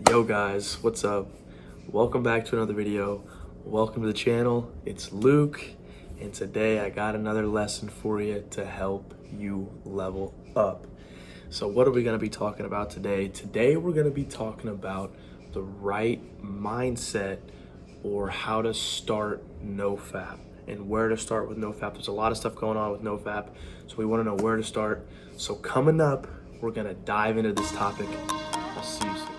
Yo guys, what's up? Welcome back to another video. Welcome to the channel. It's Luke, and today I got another lesson for you to help you level up. So what are we going to be talking about today? Today we're going to be talking about the right mindset, or how to start NoFap and where to start with NoFap. There's a lot of stuff going on with NoFap, so we want to know where to start. So coming up, we're going to dive into this topic. I'll see you soon.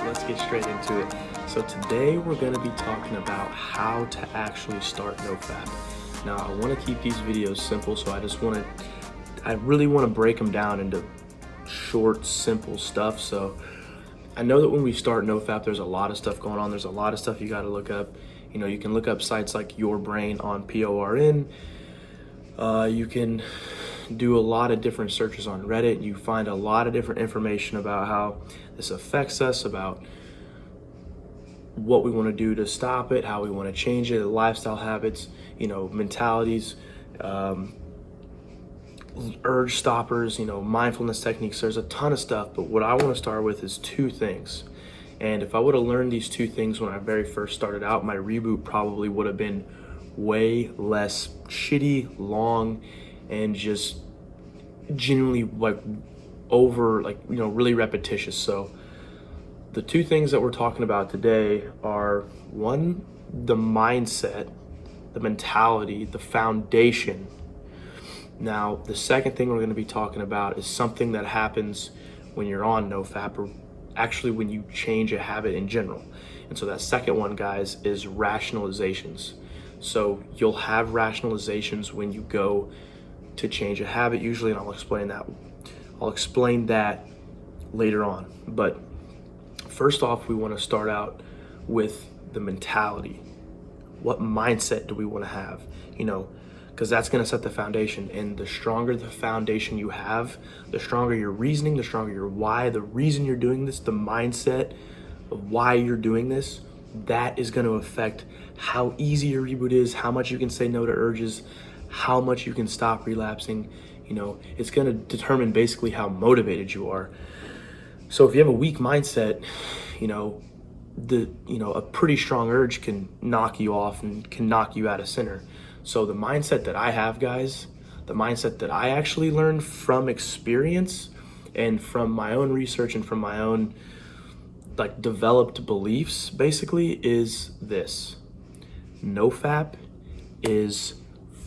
Let's get straight into it. So today we're going to be talking about how to actually start NoFap. Now I want to keep these videos simple, so I really want to break them down into short, simple stuff. So I know that when we start NoFap, there's a lot of stuff going on. There's a lot of stuff you got to look up. You know, you can look up sites like Your Brain on PORN. You can do a lot of different searches on Reddit. You find a lot of different information about how this affects us, about what we want to do to stop it, how we want to change it, lifestyle habits, you know, mentalities, urge stoppers, you know, mindfulness techniques. There's a ton of stuff, but what I want to start with is two things. And if I would have learned these two things when I very first started out, my reboot probably would have been way less shitty, long, and just genuinely really repetitious. So the two things that we're talking about today are, one, the mindset, the mentality, the foundation. Now, the second thing we're going to be talking about is something that happens when you're on NoFap, or actually when you change a habit in general. And so that second one, guys, is rationalizations. So you'll have rationalizations when you go to change a habit usually, and I'll explain that later on. But first off, we want to start out with the mentality. What mindset do we want to have? You know, because that's going to set the foundation. And the stronger the foundation you have, the stronger your reasoning, the stronger your why, the reason you're doing this, the mindset of why you're doing this, that is going to affect how easy your reboot is, how much you can say no to urges, how much you can stop relapsing. You know, it's going to determine basically how motivated you are. So if you have a weak mindset, a pretty strong urge can knock you off and can knock you out of center. So the mindset that I have, guys, the mindset that I actually learned from experience and from my own research and from my own developed beliefs, basically, is this: NoFap is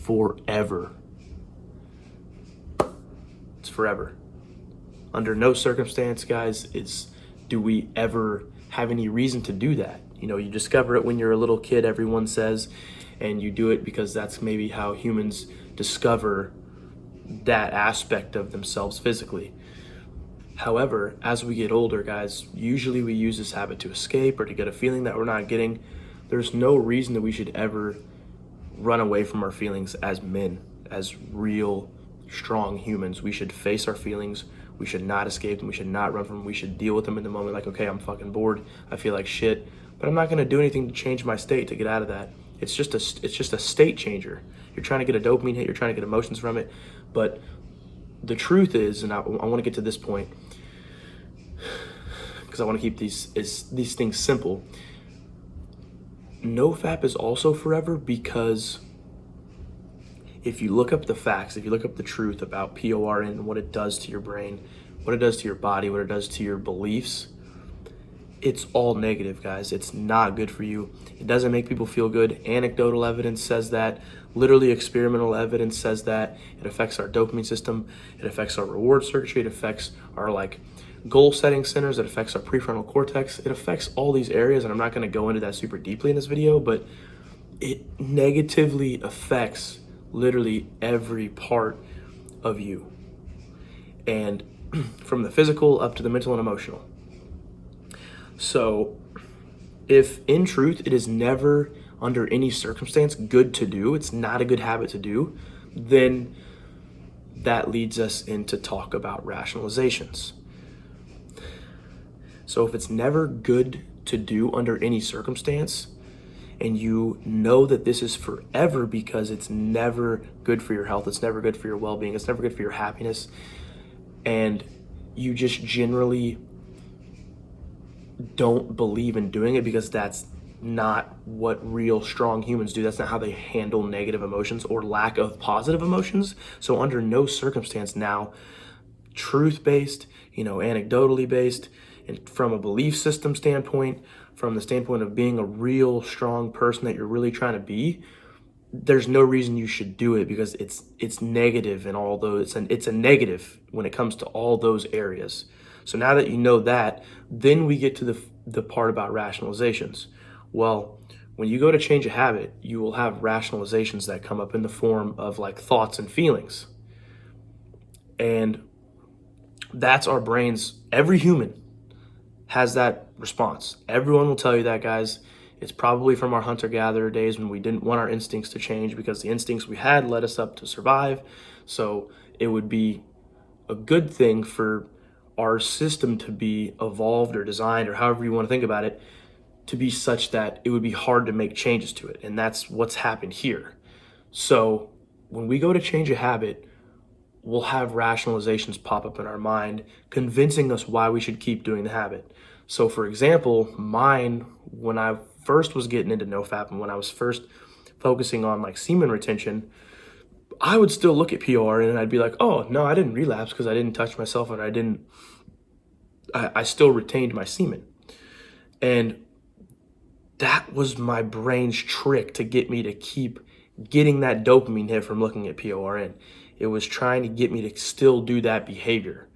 forever. It's forever. Under no circumstance, guys, do we ever have any reason to do that. You know, you discover it when you're a little kid, everyone says, and you do it because that's maybe how humans discover that aspect of themselves physically. However, as we get older, guys, usually we use this habit to escape or to get a feeling that we're not getting. There's no reason that we should ever run away from our feelings as men, as real, strong humans. We should face our feelings. We should not escape them. We should not run from them. We should deal with them in the moment. Like, okay, I'm fucking bored. I feel like shit, but I'm not going to do anything to change my state to get out of that. It's just a state changer. You're trying to get a dopamine hit. You're trying to get emotions from it. But the truth is, and I want to get to this point because I want to keep these things simple. NoFap is also forever because if you look up the facts, if you look up the truth about PORN and what it does to your brain, what it does to your body, what it does to your beliefs, it's all negative, guys. It's not good for you. It doesn't make people feel good. Anecdotal evidence says that. Literally experimental evidence says that. It affects our dopamine system. It affects our reward circuitry. It affects our goal setting centers. It affects our prefrontal cortex. It affects all these areas, and I'm not going to go into that super deeply in this video, but it negatively affects literally every part of you, and from the physical up to the mental and emotional. So if in truth it is never under any circumstance good to do, it's not a good habit to do, then that leads us into talk about rationalizations. So if it's never good to do under any circumstance, and you know that this is forever because it's never good for your health, it's never good for your well-being, it's never good for your happiness, and you just generally don't believe in doing it because that's not what real strong humans do. That's not how they handle negative emotions or lack of positive emotions. So under no circumstance now, truth-based, anecdotally based, and from a belief system standpoint, from the standpoint of being a real strong person that you're really trying to be, there's no reason you should do it because it's negative in all those, and it's a negative when it comes to all those areas. So now that you know that, then we get to the part about rationalizations. Well, when you go to change a habit, you will have rationalizations that come up in the form of like thoughts and feelings. And that's our brains. Every human has that response. Everyone will tell you that, guys. It's probably from our hunter-gatherer days when we didn't want our instincts to change because the instincts we had led us up to survive. So it would be a good thing for our system to be evolved or designed, or however you want to think about it, to be such that it would be hard to make changes to it. And that's what's happened here. So when we go to change a habit, we'll have rationalizations pop up in our mind, convincing us why we should keep doing the habit. So for example, mine, when I first was getting into NoFap and when I was first focusing on like semen retention, I would still look at POR and I'd be like, oh, no, I didn't relapse because I didn't touch myself and I still retained my semen. And that was my brain's trick to get me to keep getting that dopamine hit from looking at PORN. It was trying to get me to still do that behavior.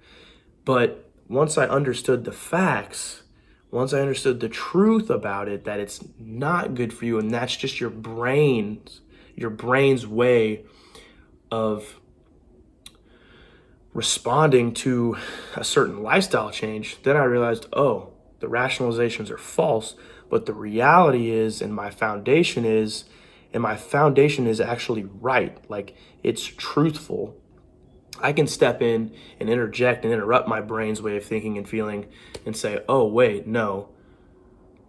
But once I understood the facts, once I understood the truth about it, that it's not good for you and that's just your brain's way of responding to a certain lifestyle change, then I realized, oh, the rationalizations are false, but the reality is, and my foundation is actually right. Like, it's truthful. I can step in and interject and interrupt my brain's way of thinking and feeling and say, oh, wait, no,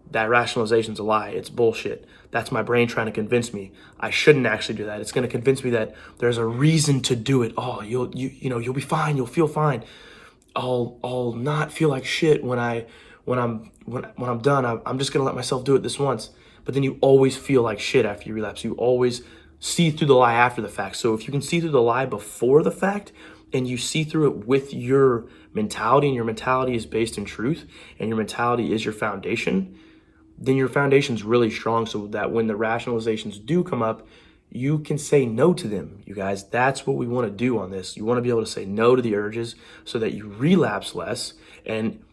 that rationalization's a lie. It's bullshit. That's my brain trying to convince me I shouldn't actually do that. It's going to convince me that there's a reason to do it. Oh, you'll be fine. You'll feel fine. I'll not feel like shit when I'm done. I'm just going to let myself do it this once. But then you always feel like shit after you relapse. You always see through the lie after the fact. So if you can see through the lie before the fact and you see through it with your mentality, and your mentality is based in truth, and your mentality is your foundation, then your foundation's really strong so that when the rationalizations do come up, you can say no to them. You guys, that's what we want to do on this. You want to be able to say no to the urges so that you relapse less, and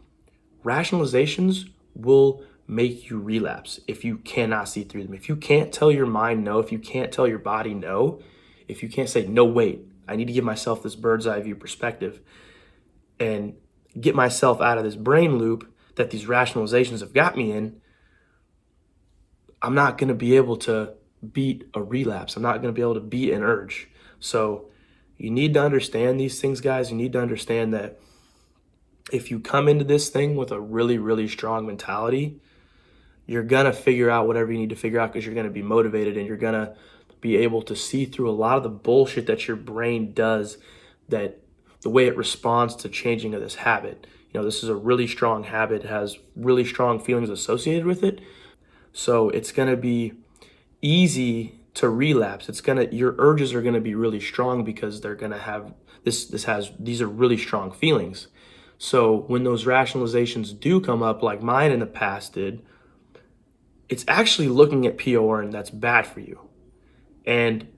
rationalizations will make you relapse if you cannot see through them. If you can't tell your mind no, if you can't tell your body no, if you can't say, no, wait, I need to give myself this bird's eye view perspective and get myself out of this brain loop that these rationalizations have got me in, I'm not going to be able to beat a relapse. I'm not going to be able to beat an urge. So you need to understand these things, guys. You need to understand that if you come into this thing with a really, really strong mentality, you're going to figure out whatever you need to figure out because you're going to be motivated and you're going to be able to see through a lot of the bullshit that your brain does, that the way it responds to changing of this habit. This is a really strong habit, has really strong feelings associated with it. So it's going to be easy to relapse. Your urges are going to be really strong because they're going to have these are really strong feelings. So when those rationalizations do come up, like mine in the past did, it's actually looking at PORN that's bad for you. And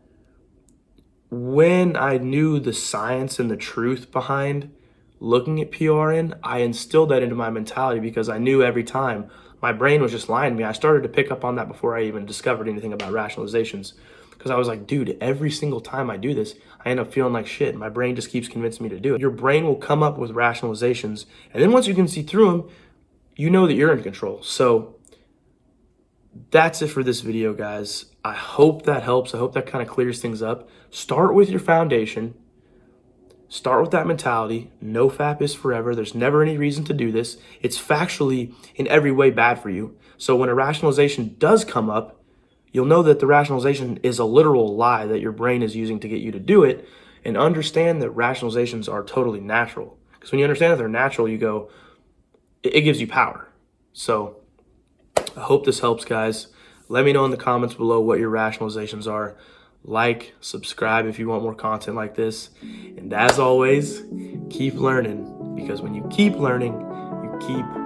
when I knew the science and the truth behind looking at PORN, I instilled that into my mentality because I knew every time my brain was just lying to me. I started to pick up on that before I even discovered anything about rationalizations, because I was like, dude, every single time I do this, I end up feeling like shit. My brain just keeps convincing me to do it. Your brain will come up with rationalizations, and then once you can see through them, you know that you're in control. So that's it for this video, guys. I hope that helps. I hope that kind of clears things up. Start with your foundation. Start with that mentality. NoFap is forever. There's never any reason to do this. It's factually in every way bad for you. So when a rationalization does come up, you'll know that the rationalization is a literal lie that your brain is using to get you to do it. and understand that rationalizations are totally natural. Because when you understand that they're natural, you go, it gives you power. So I hope this helps, guys. Let me know in the comments below what your rationalizations are. Like, subscribe if you want more content like this. And as always, keep learning, because when you keep learning, you keep